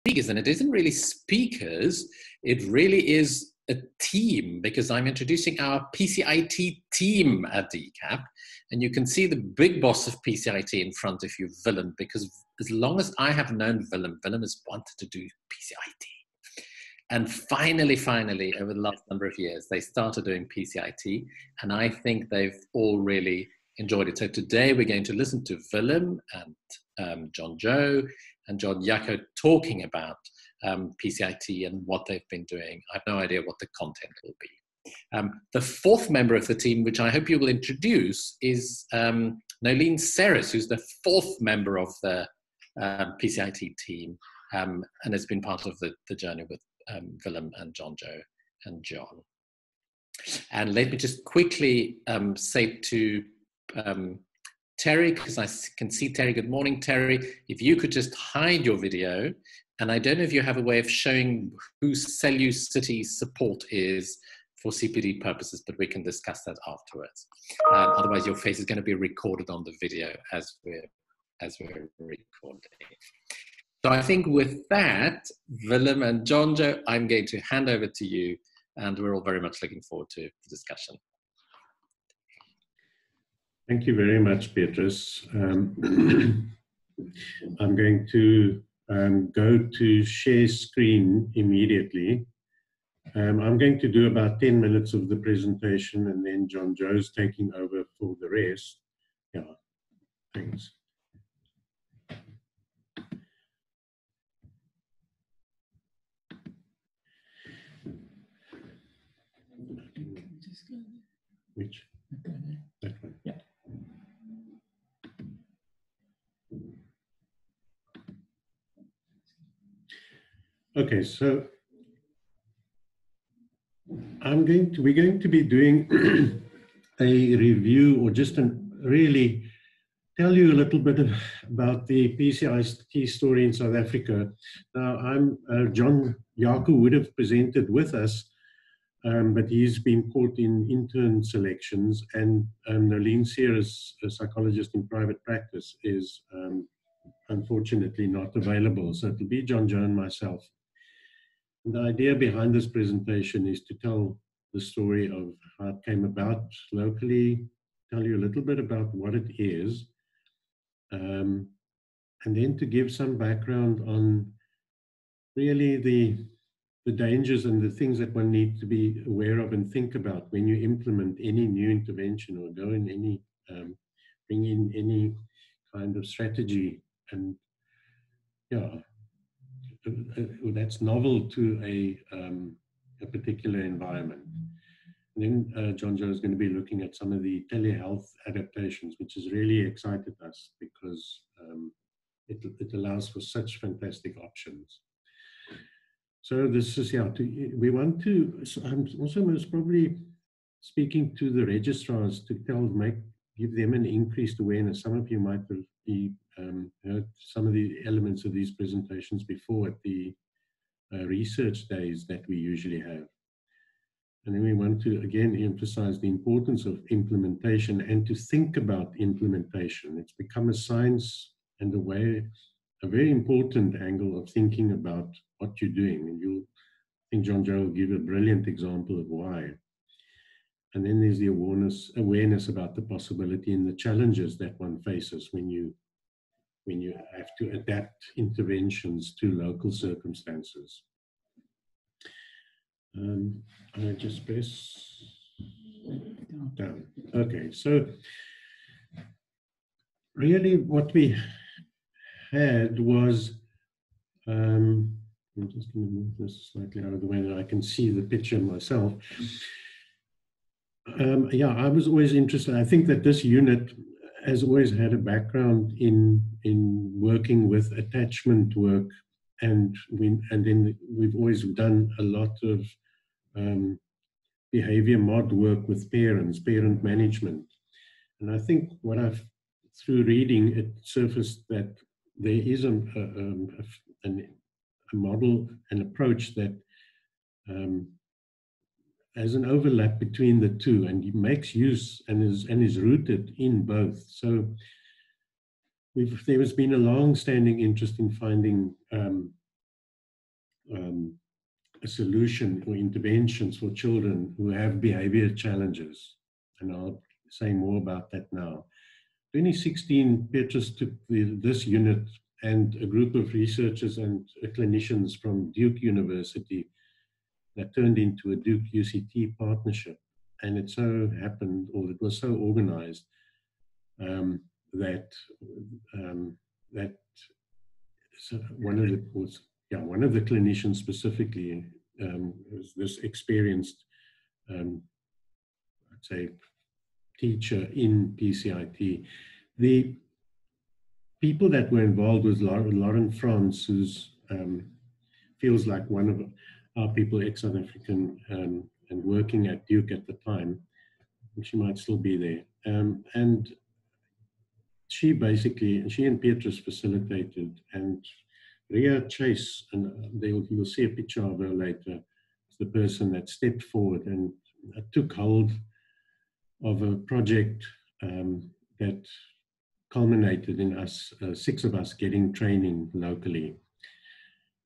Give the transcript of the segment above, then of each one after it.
speakers, and it isn't really speakers, it really is a team, because I'm introducing our PCIT team at DCAP, and you can see the big boss of PCIT in front of you, Willem, because as long as I have known Willem, Willem has wanted to do PCIT. And finally, over the last number of years, they started doing PCIT, and I think they've all really enjoyed it. So today we're going to listen to Willem and John Joe and John Jager talking about PCIT and what they've been doing. I have no idea what the content will be. The fourth member of the team, which I hope you will introduce, is Nolene Serres, who's the fourth member of the PCIT team, and has been part of the journey with Willem and John Joe and John. And let me just quickly say to Terry, because I can see Terry. Good morning, Terry. If you could just hide your video, and I don't know if you have a way of showing who Cellucity support is for CPD purposes, but we can discuss that afterwards. Otherwise, your face is going to be recorded on the video as we're recording. So I think with that, Willem and John Joe, I'm going to hand over to you, and we're all very much looking forward to the discussion. Thank you very much, Petrus. I'm going to go to share screen immediately. I'm going to do about 10 minutes of the presentation, and then John Joe's taking over for the rest. Yeah, thanks. Which? That one. Yeah. Okay, so we're going to be doing a review, or just really tell you a little bit about the PCIT story in South Africa. Now, John Jager would have presented with us, but he's been caught in intern selections, and Nolene Serres, a psychologist in private practice, is unfortunately not available. So it'll be John Joe and myself. And the idea behind this presentation is to tell the story of how it came about locally, tell you a little bit about what it is, and then to give some background on really the dangers and the things that one needs to be aware of and think about when you implement any new intervention or go in any, bring in any kind of strategy, and yeah, that's novel to a particular environment. And then John Joe is going to be looking at some of the telehealth adaptations, which has really excited us because it allows for such fantastic options. So this is, yeah, we want to, so I'm also most probably speaking to the registrars to give them an increased awareness. Some of you might be heard some of the elements of these presentations before at the research days that we usually have. And then we want to again emphasize the importance of implementation and to think about implementation. It's become a science and a very important angle of thinking about what you're doing. And I think John Joe will give a brilliant example of why. And then there's the awareness about the possibility and the challenges that one faces when you have to adapt interventions to local circumstances. I just press down. Okay, so really what we had was, I'm just going to move this slightly out of the way that I can see the picture myself. Yeah, I was always interested. I think that this unit has always had a background in working with attachment work, and then we've always done a lot of behavior mod work with parent management. And I think through reading, it surfaced that there is a model, an approach that has an overlap between the two, and he makes use and is rooted in both. So there has been a long-standing interest in finding a solution or interventions for children who have behavior challenges. And I'll say more about that now. 2016, Petrus took this unit and a group of researchers and clinicians from Duke University that turned into a Duke UCT partnership. And it so happened, or it was so organized, that one of the clinicians specifically was this experienced, I'd say, teacher in PCIT. The people that were involved was Lauren France, who's feels like one of our people, ex-South African, and working at Duke at the time. She might still be there. And she and Petrus facilitated, and Ria Chase, and you'll see a picture of her later, is the person that stepped forward and took hold of a project that culminated in us, 6 of us, getting training locally.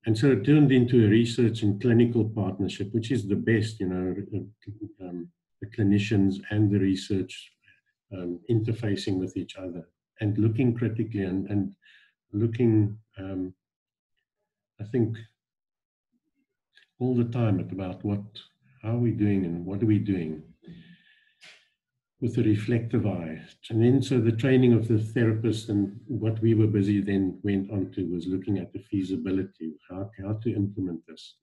And so it turned into a research and clinical partnership, which is the best, you know, the clinicians and the research interfacing with each other and looking critically and looking, I think, all the time at about how are we doing and what are we doing with a reflective eye. And then so the training of the therapist and what we were busy then went on to was looking at the feasibility, how to implement this.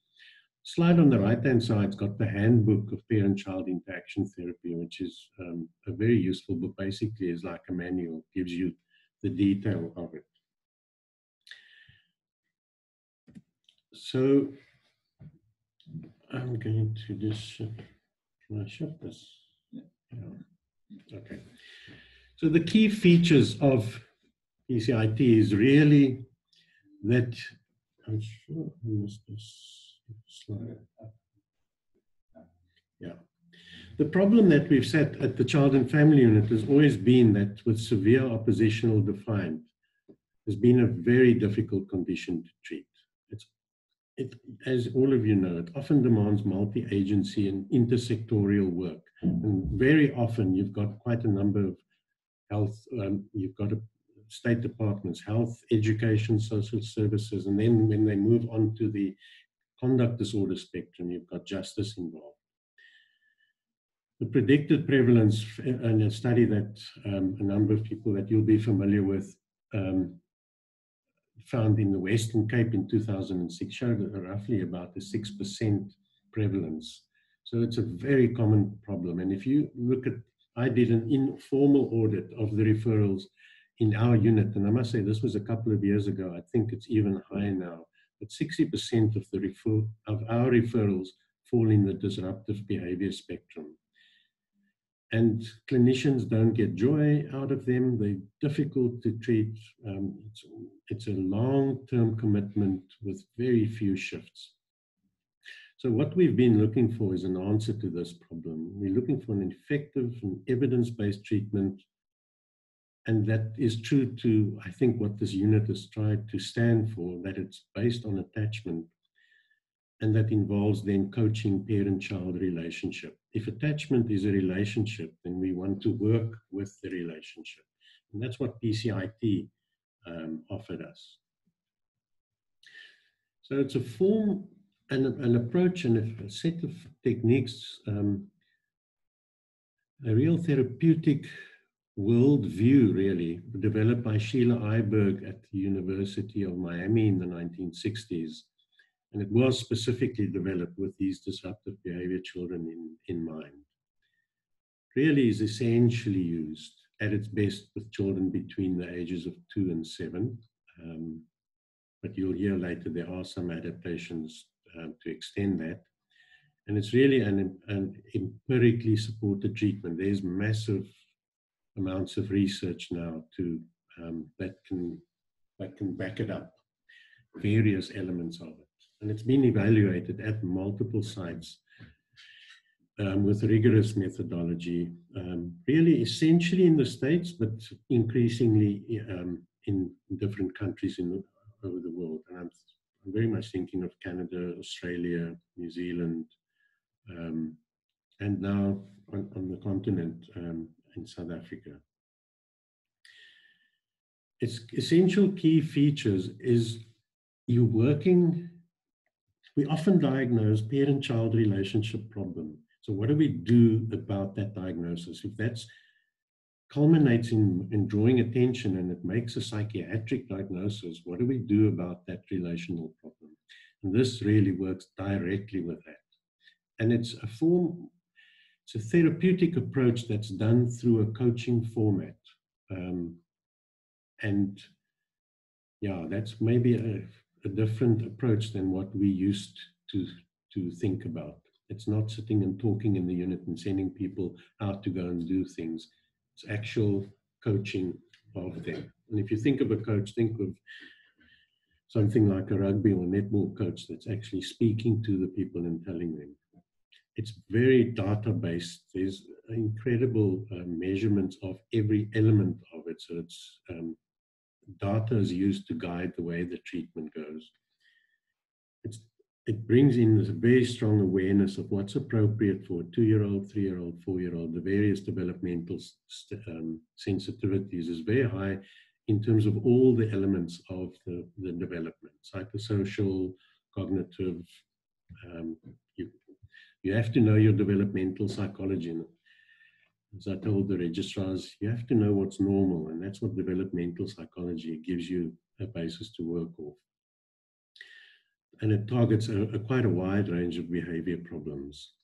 Slide on the right-hand side's got the handbook of parent-child interaction therapy, which is a very useful book. Basically is like a manual, gives you the detail of it. So I'm going to just, can I shut this? Yeah. Okay. So the key features of PCIT is really that, I'm sure I missed this slide. Yeah. The problem that we've set at the Child and Family Unit has always been that with severe oppositional defiant, has been a very difficult condition to treat. As all of you know, it often demands multi-agency and intersectorial work. And very often you've got quite a number of health, you've got state departments, health, education, social services, and then when they move on to the conduct disorder spectrum, you've got justice involved. The predicted prevalence in a study that a number of people that you'll be familiar with found in the Western Cape in 2006 showed roughly about a 6% prevalence. So it's a very common problem. And if you look at, I did an informal audit of the referrals in our unit, and I must say this was a couple of years ago. I think it's even higher now. But 60% of our referrals fall in the disruptive behavior spectrum. And clinicians don't get joy out of them. They're difficult to treat. It's a long-term commitment with very few shifts. So what we've been looking for is an answer to this problem. We're looking for an effective and evidence-based treatment. And that is true to, I think, what this unit has tried to stand for, that it's based on attachment. And that involves then coaching parent-child relationship. If attachment is a relationship, then we want to work with the relationship. And that's what PCIT offered us. So it's a form, an approach, and a set of techniques, a real therapeutic worldview, really, developed by Sheila Iberg at the University of Miami in the 1960s. And it was specifically developed with these disruptive behavior children in mind. Really is essentially used at its best with children between the ages of 2 and 7. But you'll hear later there are some adaptations to extend that. And it's really an empirically supported treatment. There's massive amounts of research now that can back it up, various elements of it. And it's been evaluated at multiple sites with rigorous methodology, really essentially in the States, but increasingly in different countries over the world. And I'm very much thinking of Canada, Australia, New Zealand, and now on the continent in South Africa. Its essential key features is you're working, we often diagnose parent-child relationship problem. So what do we do about that diagnosis? If that's culminates in drawing attention and it makes a psychiatric diagnosis, what do we do about that relational problem? And this really works directly with that. And it's a therapeutic approach that's done through a coaching format. And yeah, that's maybe a different approach than what we used to think about. It's not sitting and talking in the unit and sending people out to go and do things. It's actual coaching of them. And if you think of a coach, think of something like a rugby or netball coach that's actually speaking to the people and telling them. It's very data-based. There's incredible measurements of every element of it. So it's data is used to guide the way the treatment goes. It brings in this very strong awareness of what's appropriate for a 2-year-old, 3-year-old, 4-year-old. The various developmental sensitivities is very high in terms of all the elements of the development, psychosocial, cognitive. You have to know your developmental psychology. And as I told the registrars, you have to know what's normal, and that's what developmental psychology gives you a basis to work off. And it targets quite a wide range of behavior problems.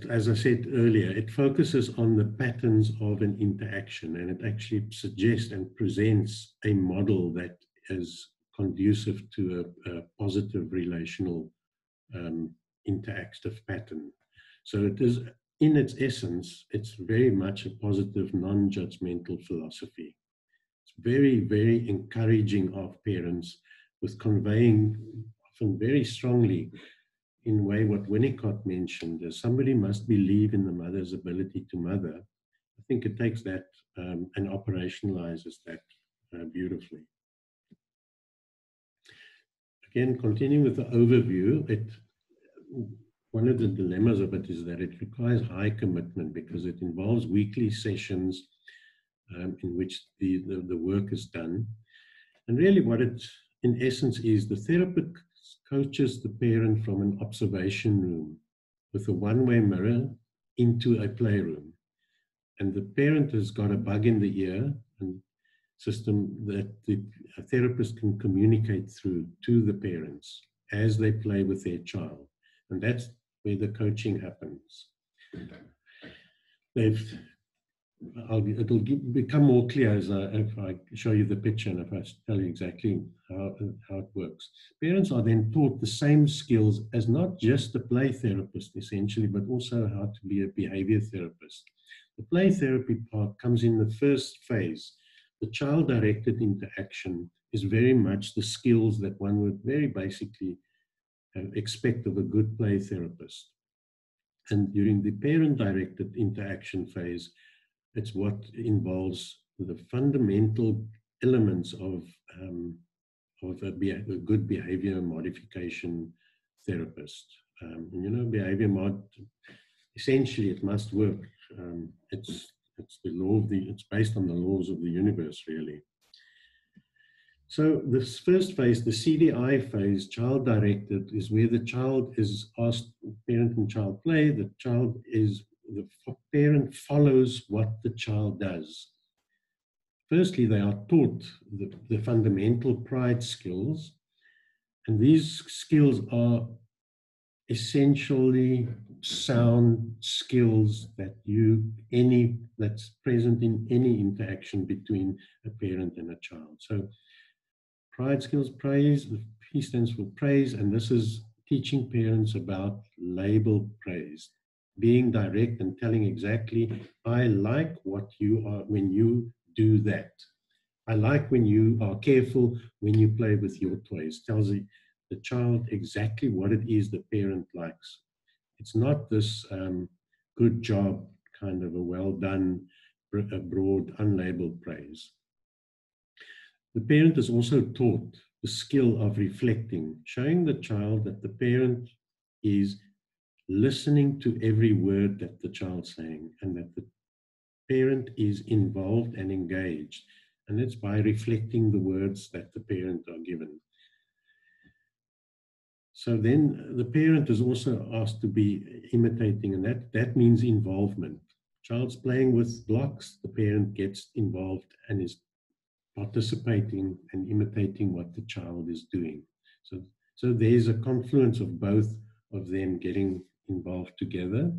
As I said earlier, it focuses on the patterns of an interaction, and it actually suggests and presents a model that is conducive to a positive relational interactive pattern. So it is, in its essence, it's very much a positive, non-judgmental philosophy. It's very, very encouraging of parents with conveying often very strongly in a way what Winnicott mentioned, as somebody must believe in the mother's ability to mother. I think it takes that and operationalizes that beautifully. Again, continuing with the overview, one of the dilemmas of it is that it requires high commitment because it involves weekly sessions in which the work is done. And really what it, in essence, is the therapist coaches the parent from an observation room with a one-way mirror into a playroom. And the parent has got a bug in the ear and system that the therapist can communicate through to the parents as they play with their child. And that's where the coaching happens. It'll become more clear if I show you the picture and if I tell you exactly how it works. Parents are then taught the same skills as not just a play therapist, essentially, but also how to be a behavior therapist. The play therapy part comes in the first phase. The child-directed interaction is very much the skills that one would very basically expect of a good play therapist. And during the parent-directed interaction phase, it's what involves the fundamental elements of a good behavior modification therapist. You know, behavior mod, essentially it must work. It's the law of it's based on the laws of the universe, really. So this first phase, the CDI phase, child-directed, is where the child is asked, parent and child play, the parent follows what the child does. Firstly, they are taught the fundamental pride skills, and these skills are essentially sound skills that's present in any interaction between a parent and a child. So pride skills, praise, P stands for praise, and this is teaching parents about labeled praise, being direct and telling exactly, I like what you are when you do that. I like when you are careful when you play with your toys. Tells the child exactly what it is the parent likes. It's not this good job, kind of a well done, broad, unlabeled praise. The parent is also taught the skill of reflecting, showing the child that the parent is listening to every word that the child's saying and that the parent is involved and engaged. And it's by reflecting the words that the parent are given. So then the parent is also asked to be imitating, and that means involvement. Child's playing with blocks, the parent gets involved and is participating and imitating what the child is doing. So there's a confluence of both of them getting involved together.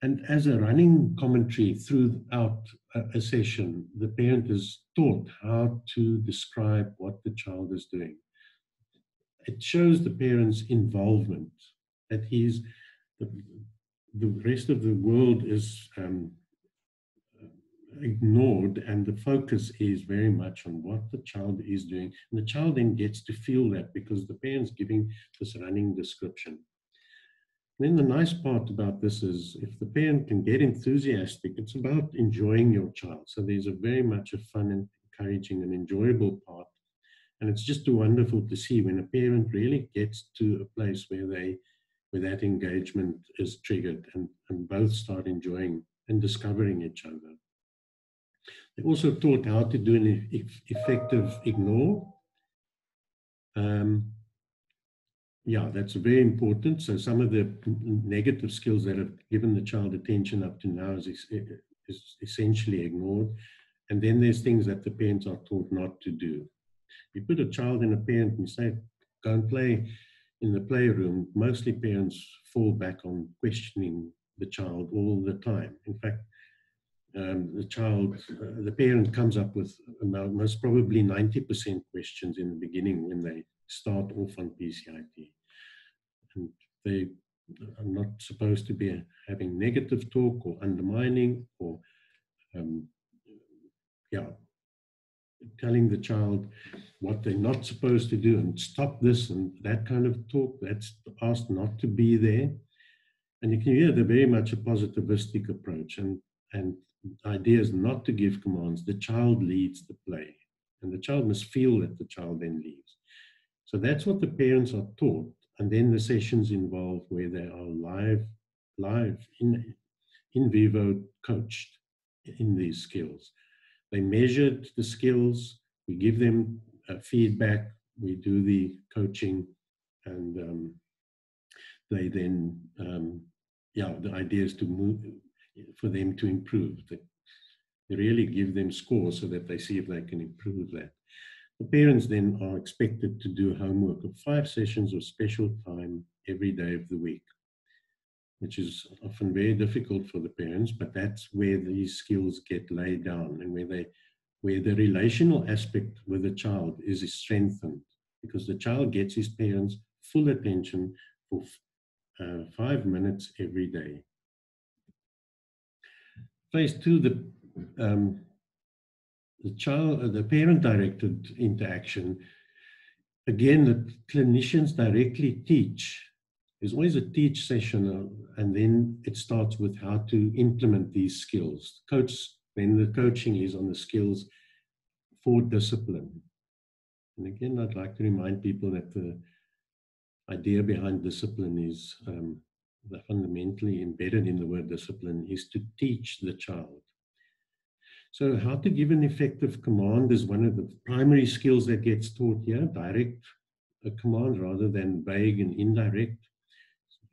And as a running commentary throughout a session, the parent is taught how to describe what the child is doing. It shows the parent's involvement, that the rest of the world is ignored, and the focus is very much on what the child is doing. And the child then gets to feel that because the parent's giving this running description. Then the nice part about this is if the parent can get enthusiastic, it's about enjoying your child. So there's a very much a fun and encouraging and enjoyable part. And it's just wonderful to see when a parent really gets to a place where that engagement is triggered and both start enjoying and discovering each other. They also taught how to do an effective ignore. Yeah, that's very important. So some of the negative skills that have given the child attention up to now is essentially ignored. And then there's things that the parents are taught not to do. You put a child in a parent and say, go and play in the playroom. Mostly parents fall back on questioning the child all the time. In fact, the parent comes up with most probably 90% questions in the beginning when they start off on PCIT. And they are not supposed to be having negative talk or undermining or, telling the child what they're not supposed to do and stop this and that kind of talk. That's asked not to be there. And you can hear they're very much a positivistic approach. And the idea is not to give commands. The child leads the play. And the child must feel that the child then leads. So that's what the parents are taught. And then the sessions involve where they are live in vivo coached in these skills. They measured the skills, we give them feedback, we do the coaching, and they then, the idea is to move, for them to improve. They really give them scores so that they see if they can improve that. The parents then are expected to do homework of 5 sessions of special time every day of the week, which is often very difficult for the parents, but that's where these skills get laid down and where the relational aspect with the child is strengthened, because the child gets his parents' full attention for 5 minutes every day. Phase 2, the parent-directed interaction. Again, the clinicians directly teach. There's always a teach session, and then it starts with how to implement these skills. Then the coaching is on the skills for discipline. And again, I'd like to remind people that the idea behind discipline is fundamentally embedded in the word discipline is to teach the child. So how to give an effective command is one of the primary skills that gets taught here, direct command rather than vague and indirect.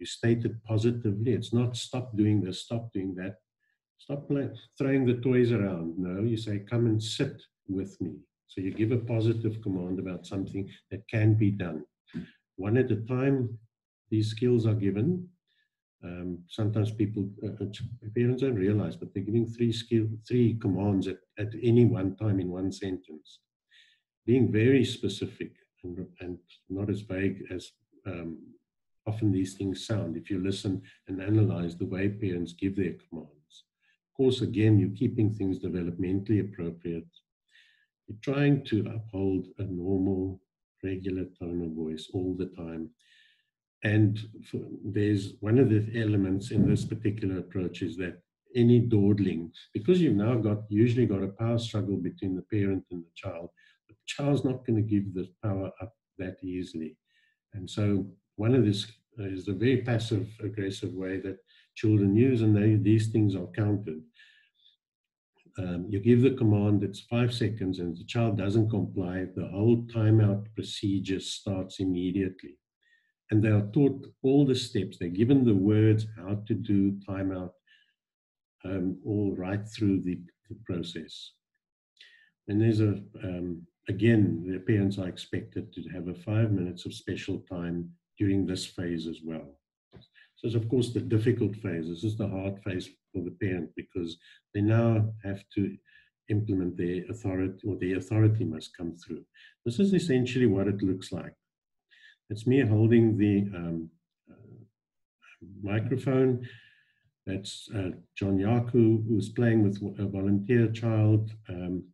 You state it positively. It's not stop doing this, stop doing that, stop throwing the toys around. No, you say, come and sit with me. So you give a positive command about something that can be done. One at a time, these skills are given. Sometimes parents don't realize, but they're giving 3 commands at any one time in one sentence. Being very specific and not as vague as often these things sound if you listen and analyze the way parents give their commands. Of course, again, you're keeping things developmentally appropriate. You're trying to uphold a normal, regular tone of voice all the time. And there's one of the elements in this particular approach is that any dawdling, because you've now usually got a power struggle between the parent and the child, The child's not going to give this power up that easily. And so one of this is a very passive aggressive way that children use, and these things are counted. You give the command, it's 5 seconds, and if the child doesn't comply, the whole timeout procedure starts immediately. And they are taught all the steps. They're given the words how to do timeout all right through the process. And there's again, the parents are expected to have 5 minutes of special time during this phase as well. So it's of course the difficult phase. This is the hard phase for the parent, because they now have to implement their authority, or the authority must come through. This is essentially what it looks like. It's me holding the microphone. That's John Yaku, who's playing with a volunteer child.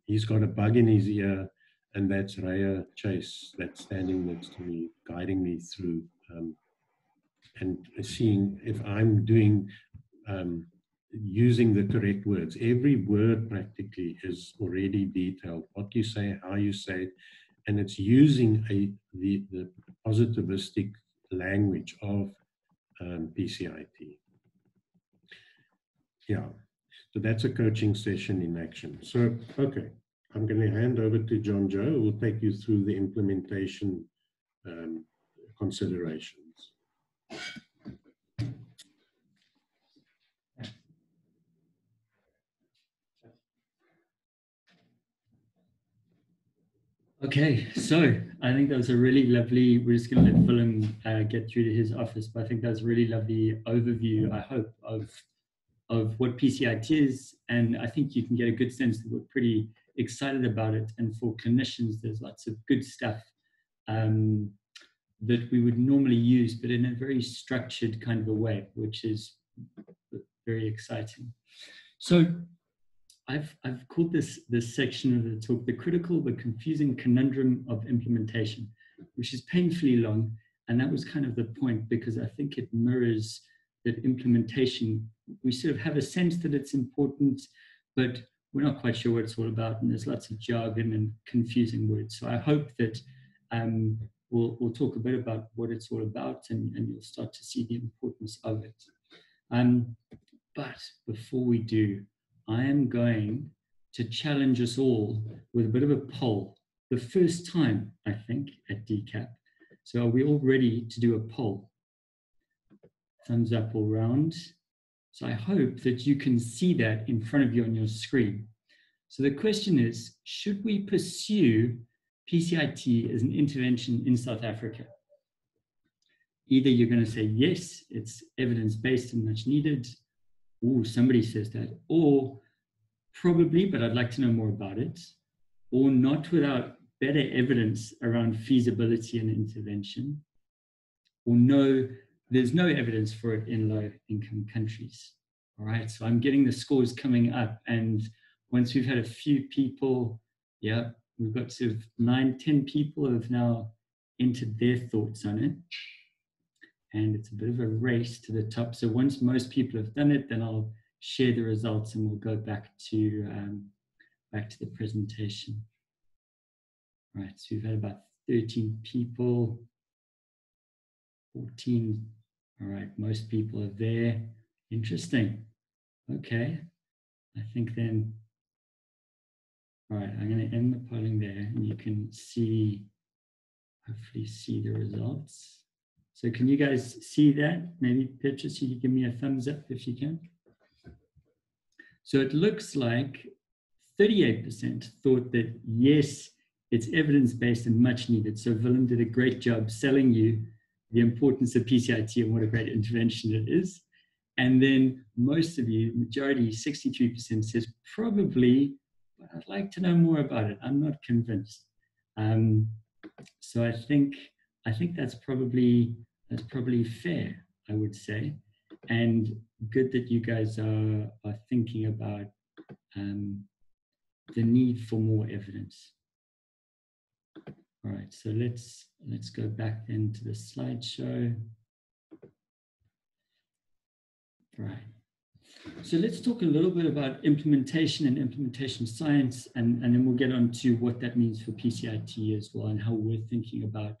He's got a bug in his ear, and that's Raya Chase that's standing next to me, guiding me through and seeing if I'm doing, using the correct words. Every word practically is already detailed, what you say, how you say it, and it's using the positivistic language of PCIT. Yeah, so that's a coaching session in action. So, okay, I'm going to hand over to John Joe, who will take you through the implementation considerations. Okay, so I think that was a really lovely, we're just going to let Willem get through to his office, but I think that was a really lovely overview, I hope, of what PCIT is, and I think you can get a good sense that we're pretty excited about it, and for clinicians there's lots of good stuff that we would normally use, but in a very structured kind of a way, which is very exciting. So I've called this section of the talk, the critical but confusing conundrum of implementation, which is painfully long. And that was kind of the point, because I think it mirrors that implementation. We sort of have a sense that it's important, but we're not quite sure what it's all about. And there's lots of jargon and confusing words. So I hope that we'll talk a bit about what it's all about, and you'll start to see the importance of it. But before we do, I am going to challenge us all with a bit of a poll. The first time, I think, at DCAP. So are we all ready to do a poll? Thumbs up all round. So I hope that you can see that in front of you on your screen. So the question is, should we pursue PCIT as an intervention in South Africa? Either you're going to say, yes, it's evidence-based and much needed. Ooh, somebody says that. Or probably, but I'd like to know more about it. Or not without better evidence around feasibility and intervention. Or no, there's no evidence for it in low-income countries. All right, so I'm getting the scores coming up. And once we've had a few people, yeah, we've got sort of 9, 10 people have now entered their thoughts on it. And it's a bit of a race to the top. So once most people have done it, then I'll share the results and we'll go back to the presentation. All right, so we've had about 13 people, 14. All right, most people are there. Interesting. Okay, I think then, all right, I'm going to end the polling there, and you can see, hopefully see the results. So can you guys see that? Maybe Petrus, you can give me a thumbs up if you can. So it looks like 38% thought that yes, it's evidence-based and much needed. So Willem did a great job selling you the importance of PCIT and what a great intervention it is. And then most of you, majority, 63% says probably, but I'd like to know more about it. I'm not convinced. So I think that's probably fair, I would say, and good that you guys are thinking about the need for more evidence. All right, so let's go back then to the slideshow. Right, So let's talk a little bit about implementation and implementation science, and then we'll get on to what that means for PCIT as well, and how we're thinking about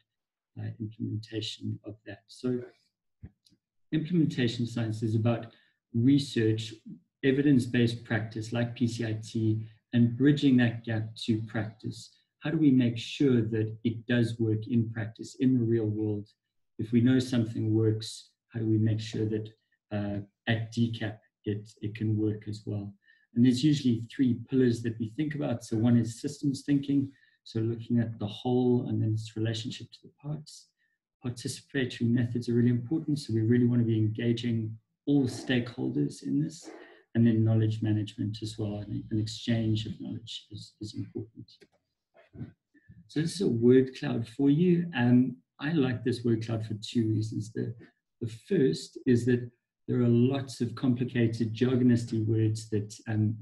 implementation of that. So implementation science is about research, evidence-based practice like PCIT, and bridging that gap to practice. How do we make sure that it does work in practice, in the real world? If we know something works, how do we make sure that at DCAP it can work as well? And there's usually three pillars that we think about. So one is systems thinking, so looking at the whole and then its relationship to the parts. Participatory methods are really important, so we really want to be engaging all stakeholders in this. And then knowledge management as well, and an exchange of knowledge is important. So this is a word cloud for you. I like this word cloud for two reasons. The first is that there are lots of complicated jargonisty words that,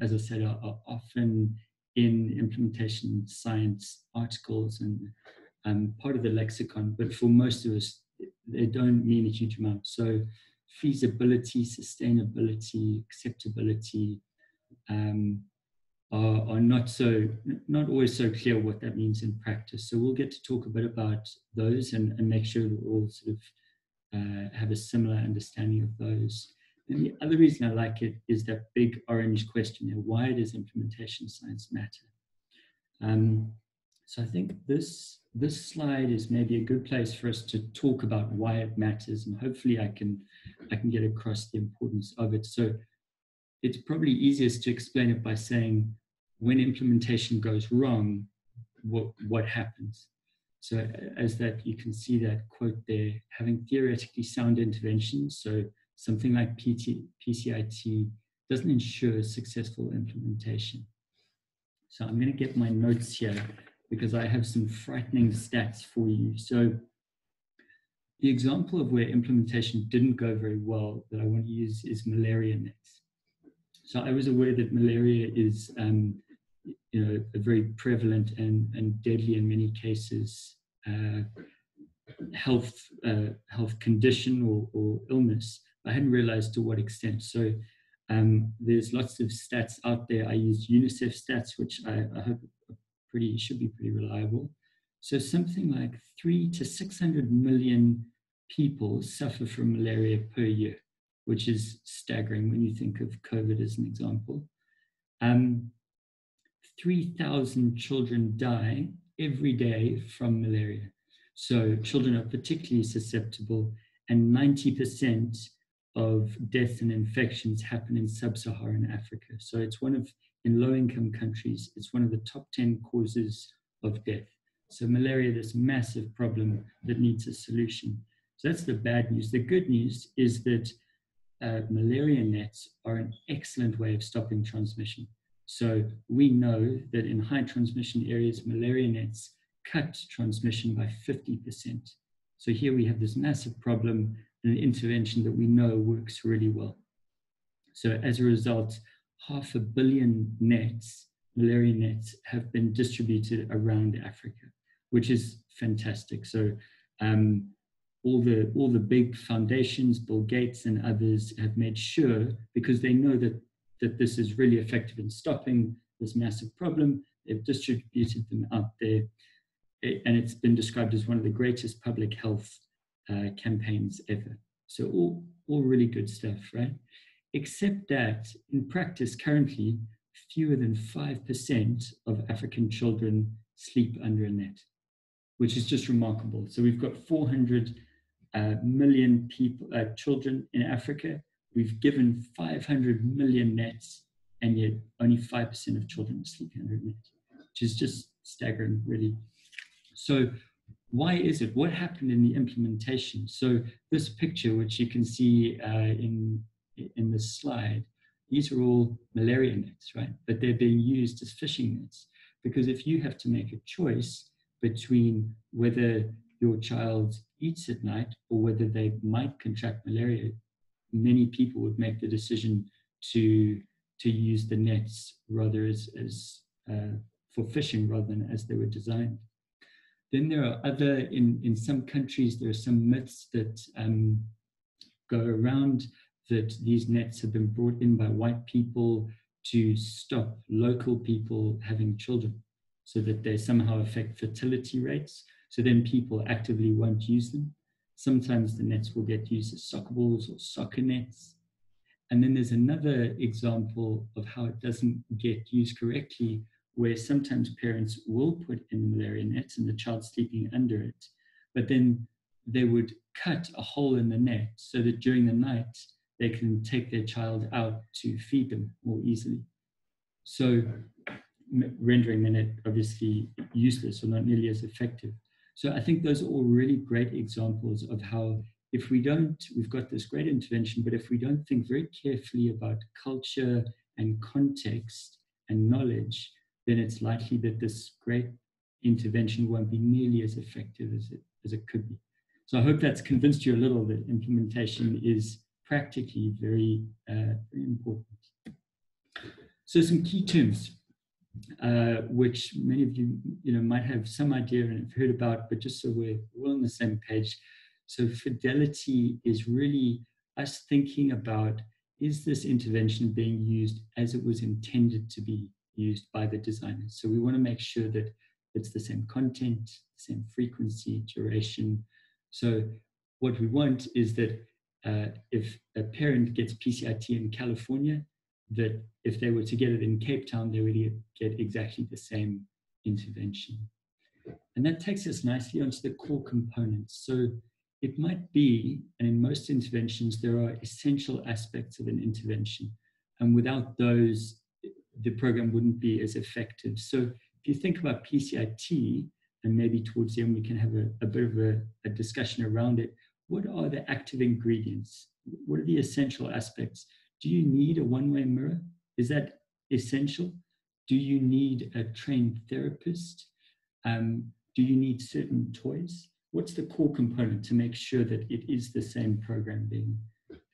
as I said, are often in implementation science articles and part of the lexicon, but for most of us, they don't mean a huge amount. So feasibility, sustainability, acceptability are not always so clear what that means in practice. So we'll get to talk a bit about those and make sure that we all sort of have a similar understanding of those. And the other reason I like it is that big orange question there: why does implementation science matter? So I think this slide is maybe a good place for us to talk about why it matters, and hopefully I can get across the importance of it. So it's probably easiest to explain it by saying, when implementation goes wrong, what happens? So as that, you can see that quote there: having theoretically sound interventions, so something like PCIT doesn't ensure successful implementation. So I'm going to get my notes here, because I have some frightening stats for you. So the example of where implementation didn't go very well that I want to use is malaria nets. So I was aware that malaria is a very prevalent and deadly in many cases health condition or illness. I hadn't realized to what extent. So there's lots of stats out there. I use UNICEF stats, which I hope should be pretty reliable. So something like 300 to 600 million people suffer from malaria per year, which is staggering when you think of COVID as an example. 3,000 children die every day from malaria. So children are particularly susceptible, and 90% of deaths and infections happen in sub-Saharan Africa. So it's in low-income countries, it's one of the top 10 causes of death. So malaria, this massive problem that needs a solution. So that's the bad news. The good news is that malaria nets are an excellent way of stopping transmission. So we know that in high transmission areas, malaria nets cut transmission by 50%. So here we have this massive problem and an intervention that we know works really well. So as a result, 500 million nets, malaria nets, have been distributed around Africa, which is fantastic. So all the big foundations, Bill Gates and others, have made sure, because they know that this is really effective in stopping this massive problem, they've distributed them out there. And it's been described as one of the greatest public health campaigns ever. So all really good stuff, right? Except that in practice currently, fewer than 5% of African children sleep under a net, which is just remarkable. So we've got 400 million children in Africa. We've given 500 million nets, and yet only 5% of children are sleeping under a net, which is just staggering, really. So why is it? What happened in the implementation? So this picture, which you can see in this slide, these are all malaria nets, right? But they're being used as fishing nets, because if you have to make a choice between whether your child eats at night or whether they might contract malaria, many people would make the decision to use the nets rather as for fishing rather than as they were designed. Then there are in some countries, there are some myths that go around that these nets have been brought in by white people to stop local people having children, so that they somehow affect fertility rates. So then people actively won't use them. Sometimes the nets will get used as soccer balls or soccer nets. And then there's another example of how it doesn't get used correctly, where sometimes parents will put in the malaria net and the child's sleeping under it, but then they would cut a hole in the net so that during the night they can take their child out to feed them more easily. So rendering the net obviously useless or not nearly as effective. So I think those are all really great examples of how, if we don't, we've got this great intervention, but if we don't think very carefully about culture and context and knowledge, then it's likely that this great intervention won't be nearly as effective as it could be. So I hope that's convinced you a little that implementation is practically very, very important. So some key terms, which many of you, might have some idea and have heard about, but just so we're all on the same page. So fidelity is really us thinking about, is this intervention being used as it was intended to be used by the designers? So we want to make sure that it's the same content, same frequency, duration. So what we want is that if a parent gets PCIT in California, that if they were to get it in Cape Town, they would get exactly the same intervention. And that takes us nicely onto the core components. So it might be, and in most interventions, there are essential aspects of an intervention. And without those, the program wouldn't be as effective. So if you think about PCIT, and maybe towards the end, we can have a bit of a discussion around it. What are the active ingredients? What are the essential aspects? Do you need a one-way mirror? Is that essential? Do you need a trained therapist? Do you need certain toys? What's the core component to make sure that it is the same program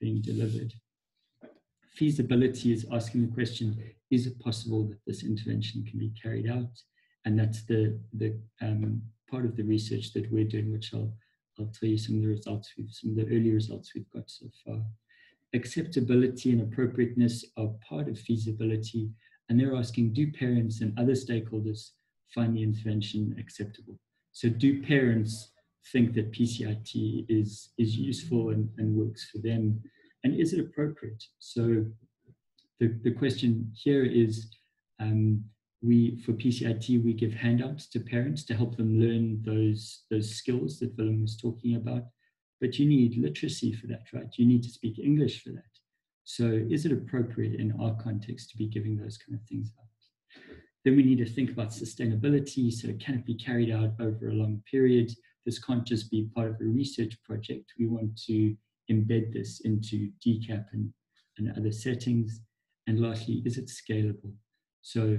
being delivered? Feasibility is asking the question, is it possible that this intervention can be carried out? And that's the part of the research that we're doing, which I'll tell you some of the results, some of the early results we've got so far. Acceptability and appropriateness are part of feasibility, and they're asking, do parents and other stakeholders find the intervention acceptable? So do parents think that PCIT is useful and works for them, and is it appropriate? So the question here is, for PCIT, we give handouts to parents to help them learn those skills that Willem was talking about. But you need literacy for that, right? You need to speak English for that. So is it appropriate in our context to be giving those kind of things out? Then we need to think about sustainability. So can it be carried out over a long period? This can't just be part of a research project. We want to embed this into DCAP and other settings. And lastly, is it scalable? So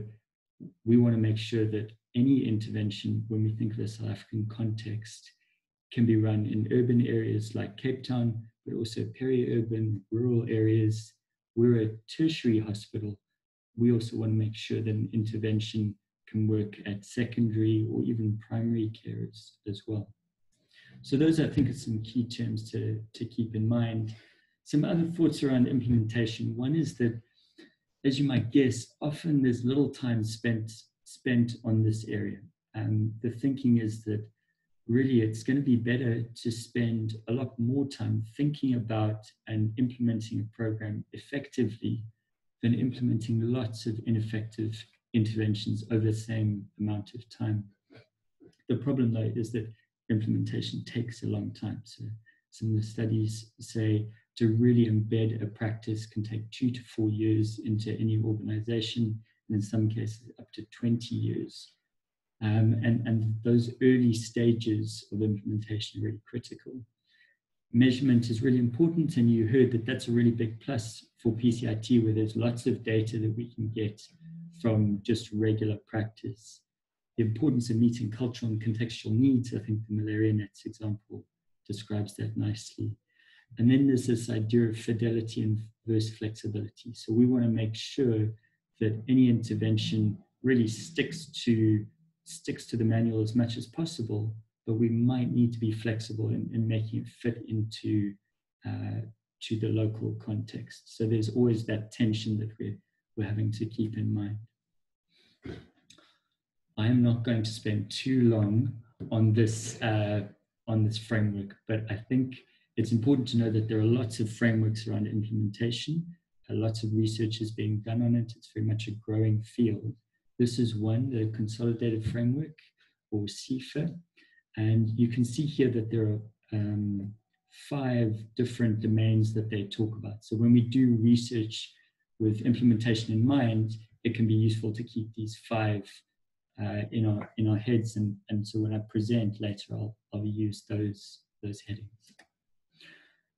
we want to make sure that any intervention, when we think of a South African context, can be run in urban areas like Cape Town, but also peri-urban, rural areas. We're a tertiary hospital. We also want to make sure that an intervention can work at secondary or even primary care as well. So those, I think, are some key terms to keep in mind. Some other thoughts around implementation. One is that, as you might guess, often there's little time spent on this area. And the thinking is that really it's going to be better to spend a lot more time thinking about and implementing a program effectively than implementing lots of ineffective interventions over the same amount of time. The problem, though, is that implementation takes a long time. So some of the studies say to really embed a practice can take 2 to 4 years into any organization, and in some cases up to 20 years. And those early stages of implementation are really critical. Measurement is really important, and you heard that that's a really big plus for PCIT, where there's lots of data that we can get from just regular practice. The importance of meeting cultural and contextual needs, I think the malaria nets example describes that nicely. And then there's this idea of fidelity and versus flexibility. So we want to make sure that any intervention really sticks to the manual as much as possible, but we might need to be flexible in making it fit into to the local context. So there's always that tension that we're having to keep in mind. I am not going to spend too long on this framework, but I think it's important to know that there are lots of frameworks around implementation. Lots of research is being done on it. It's very much a growing field. This is one, the Consolidated Framework, or CFA. And you can see here that there are 5 different domains that they talk about. So when we do research with implementation in mind, it can be useful to keep these 5 in our heads. And so when I present later, I'll use those headings.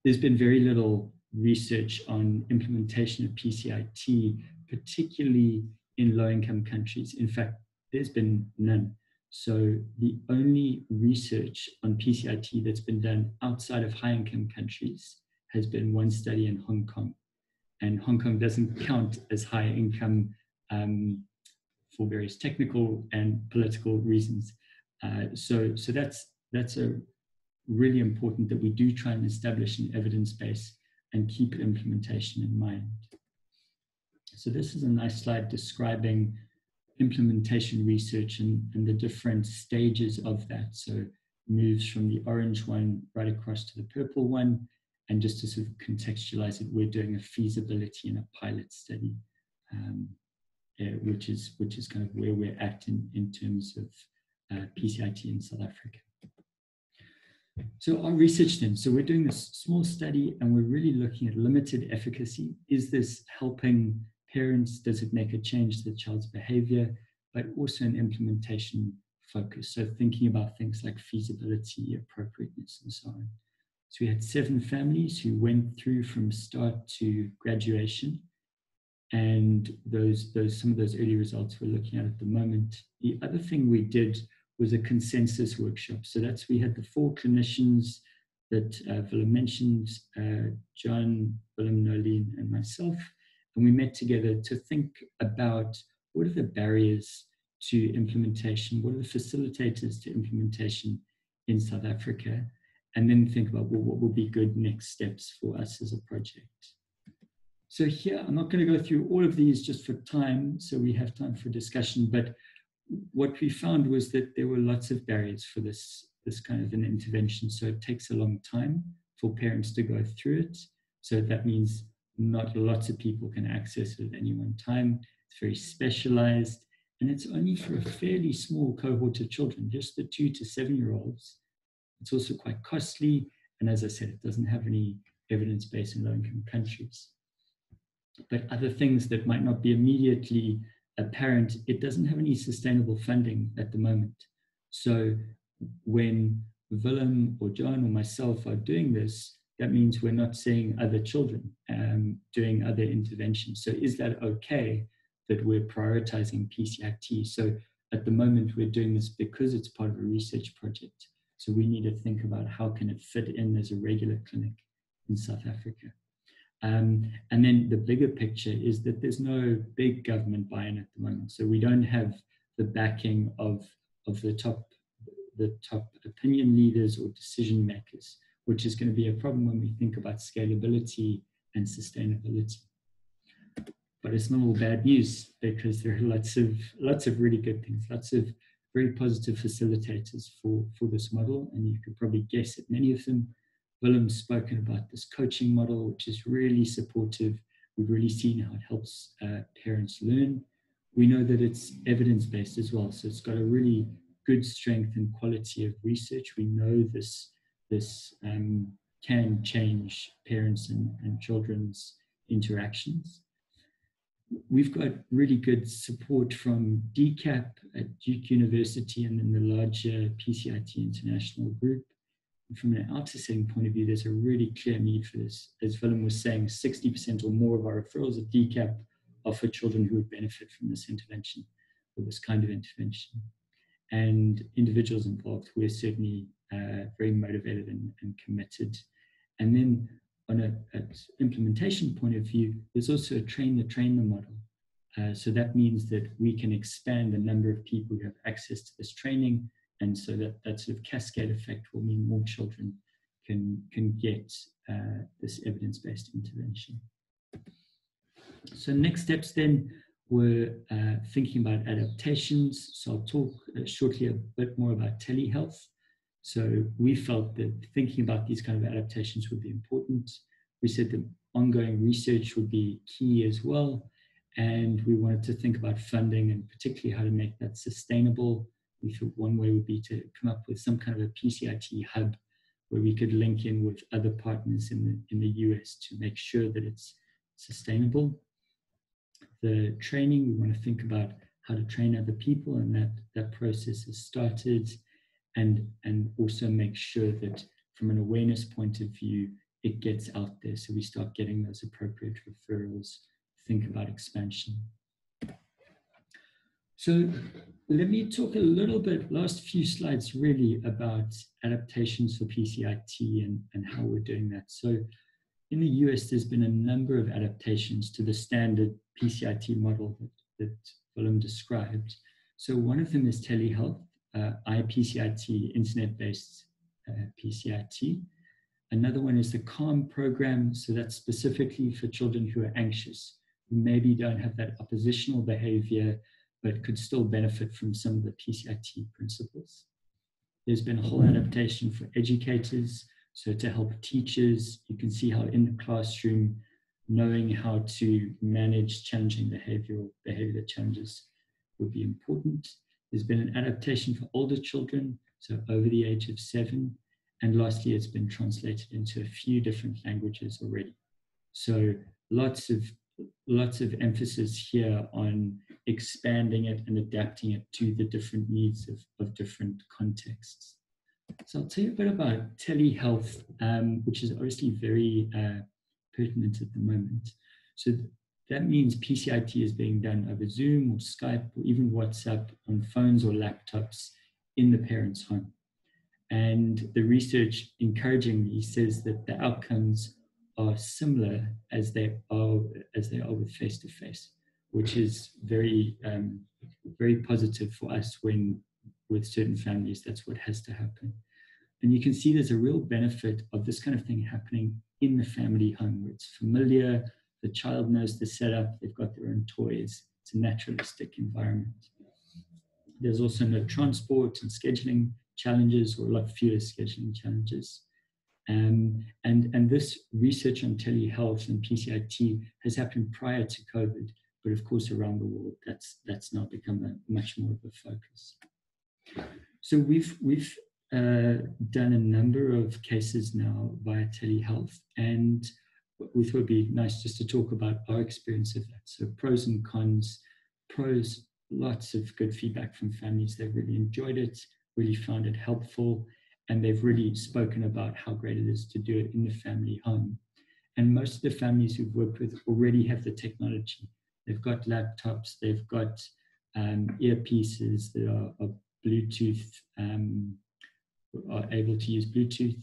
There's been very little research on implementation of PCIT, particularly in low-income countries. In fact, there's been none. So the only research on PCIT that's been done outside of high-income countries has been one study in Hong Kong. And Hong Kong doesn't count as high income for various technical and political reasons. So that's a really important that we do try and establish an evidence base and keep implementation in mind. So this is a nice slide describing implementation research and the different stages of that. So moves from the orange one right across to the purple one. And just to sort of contextualize it, we're doing a feasibility and a pilot study, which is kind of where we're at in terms of PCIT in South Africa. So our research then, so we're doing this small study and we're really looking at limited efficacy. Is this helping parents? Does it make a change to the child's behavior? But also an implementation focus. So thinking about things like feasibility, appropriateness, and so on. So we had 7 families who went through from start to graduation. And some of those early results we're looking at the moment. The other thing we did was a consensus workshop. So we had the 4 clinicians that Willem mentioned, John, Willem, Nolene, and myself. And we met together to think about what are the barriers to implementation, what are the facilitators to implementation in South Africa, and then think about, well, what would be good next steps for us as a project. So here, I'm not going to go through all of these just for time, so we have time for discussion, but what we found was that there were lots of barriers for this kind of an intervention. So it takes a long time for parents to go through it. So that means not lots of people can access it at any one time. It's very specialized, and it's only for a fairly small cohort of children, just the 2 to 7-year-olds. It's also quite costly, and as I said, it doesn't have any evidence base in low-income countries. But other things that might not be immediately apparent, it doesn't have any sustainable funding at the moment. So when Willem or John or myself are doing this, that means we're not seeing other children doing other interventions. So is that okay that we're prioritizing PCIT? So at the moment, we're doing this because it's part of a research project. So we need to think about how can it fit in as a regular clinic in South Africa. And then the bigger picture is that there's no big government buy-in at the moment. So we don't have the backing of the top opinion leaders or decision makers, which is going to be a problem when we think about scalability and sustainability. But it's not all bad news, because there are lots of really good things, lots of very positive facilitators for this model, and you could probably guess at many of them. Willem's spoken about this coaching model, which is really supportive. We've really seen how it helps parents learn. We know that it's evidence-based as well, so it's got a really good strength and quality of research. We know this can change parents and children's interactions. We've got really good support from DCAP at Duke University and then the larger PCIT International Group. And from an outer setting point of view, there's a really clear need for this. As Willem was saying, 60% or more of our referrals at DCAP are for children who would benefit from this intervention or this kind of intervention. And individuals involved, we're certainly very motivated and committed. And then on an implementation point of view, there's also a train-the-trainer model. So that means that we can expand the number of people who have access to this training. And so that sort of cascade effect will mean more children can get this evidence-based intervention. So next steps then were thinking about adaptations. So I'll talk shortly a bit more about telehealth. So we felt that thinking about these kind of adaptations would be important. We said that ongoing research would be key as well. And we wanted to think about funding and particularly how to make that sustainable. We thought one way would be to come up with some kind of a PCIT hub where we could link in with other partners in the US to make sure that it's sustainable. The training, we want to think about how to train other people, and that process has started, and also make sure that from an awareness point of view, it gets out there. So we start getting those appropriate referrals, think about expansion. So let me talk a little bit, last few slides really, about adaptations for PCIT and how we're doing that. So in the US, there's been a number of adaptations to the standard PCIT model that Willem described. So one of them is telehealth, iPCIT, internet-based PCIT. Another one is the CALM program. So that's specifically for children who are anxious, who maybe don't have that oppositional behavior, but could still benefit from some of the PCIT principles. There's been a whole adaptation for educators. So to help teachers, you can see how in the classroom, knowing how to manage challenging behavior challenges would be important. There's been an adaptation for older children, so over the age of 7. And lastly, it's been translated into a few different languages already. So lots of emphasis here on expanding it and adapting it to the different needs of different contexts. So I'll tell you a bit about telehealth, which is obviously very pertinent at the moment. So that means PCIT is being done over Zoom or Skype or even WhatsApp on phones or laptops in the parent's home. And the research encouragingly says that the outcomes are similar as they are with face-to-face, which is very, very positive for us when with certain families, that's what has to happen. And you can see there's a real benefit of this kind of thing happening in the family home where it's familiar, the child knows the setup, they've got their own toys, it's a naturalistic environment. There's also no transport and scheduling challenges, or a lot fewer scheduling challenges. And this research on telehealth and PCIT has happened prior to COVID, but of course around the world, that's now become a much more of a focus. So we've done a number of cases now via telehealth, and we thought it'd be nice just to talk about our experience of that. So pros and cons. Pros, lots of good feedback from families. They've really enjoyed it, really found it helpful, and they've really spoken about how great it is to do it in the family home. And most of the families we've worked with already have the technology. They've got laptops, they've got earpieces that are Bluetooth, are able to use Bluetooth.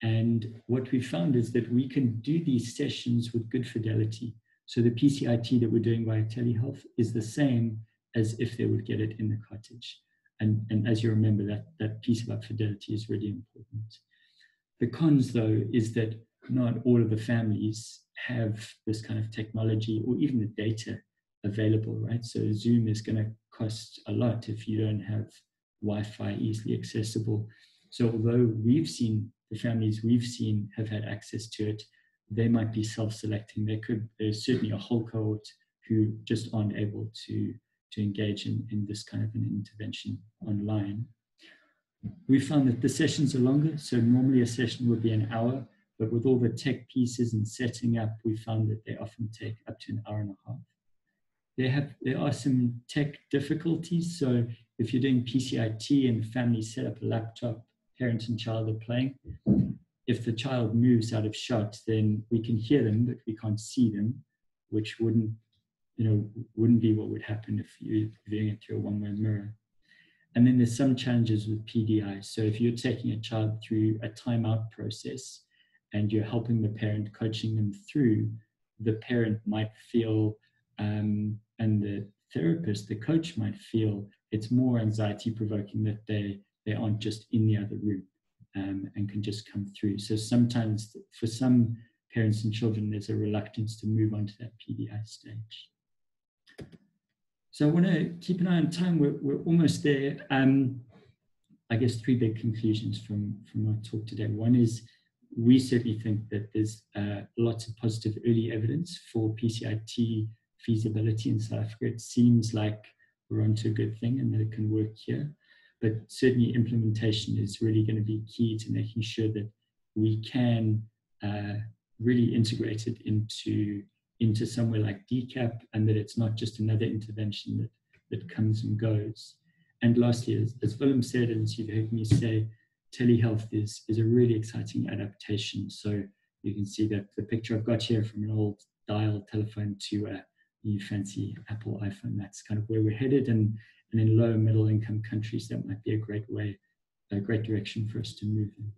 And what we found is that we can do these sessions with good fidelity. So the PCIT that we're doing via telehealth is the same as if they would get it in the cottage. And as you remember, that piece about fidelity is really important. The cons, though, is that not all of the families have this kind of technology or even the data available, right? So Zoom is going to cost a lot if you don't have Wi-Fi easily accessible. So although we've seen, the families we've seen have had access to it, they might be self-selecting. There's certainly a whole cohort who just aren't able to engage in this kind of an intervention online. We found that the sessions are longer. So normally a session would be an hour, but with all the tech pieces and setting up, we found that they often take up to an hour and a half. There are some tech difficulties. So if you're doing PCIT and the family set up a laptop, parent and child are playing, if the child moves out of shot, then we can hear them, but we can't see them, which wouldn't be what would happen if you're viewing it through a one-way mirror. And then there's some challenges with PDI. So if you're taking a child through a timeout process and you're helping the parent, coaching them through, the parent might feel, and the therapist, the coach might feel it's more anxiety provoking that they aren't just in the other room. and can just come through. So sometimes for some parents and children, there's a reluctance to move on to that PDI stage. So I want to keep an eye on time. We're almost there. I guess 3 big conclusions from our talk today. One is we certainly think that there's lots of positive early evidence for PCIT feasibility in South Africa. It seems like we're onto a good thing and that it can work here. But certainly implementation is really going to be key to making sure that we can really integrate it into somewhere like DCAP, and that it's not just another intervention that comes and goes. And lastly, as Willem said, and as you've heard me say, telehealth is a really exciting adaptation. So you can see that the picture I've got here from an old dial telephone to a new fancy Apple iPhone, that's kind of where we're headed. And in low and middle income countries, that might be a great direction for us to move in.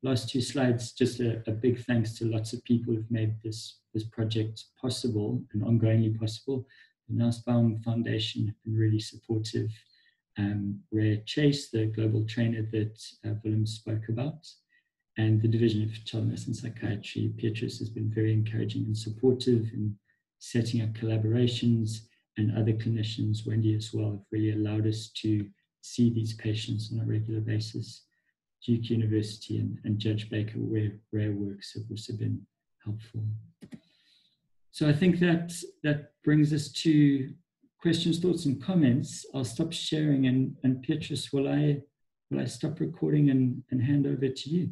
Last 2 slides, just a big thanks to lots of people who've made this project possible and ongoingly possible. The Nussbaum Foundation have been really supportive. Ray Chase, the global trainer that Willem spoke about, and the Division of Child Nurse and Psychiatry, Petrus, has been very encouraging and supportive in setting up collaborations, and other clinicians, Wendy as well, have really allowed us to see these patients on a regular basis. Duke University and Judge Baker, where Rare works, have also been helpful. So I think that brings us to questions, thoughts, and comments. I'll stop sharing, and Petrus, will I stop recording and hand over to you?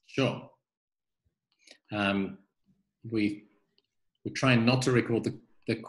Sure. We're trying not to record the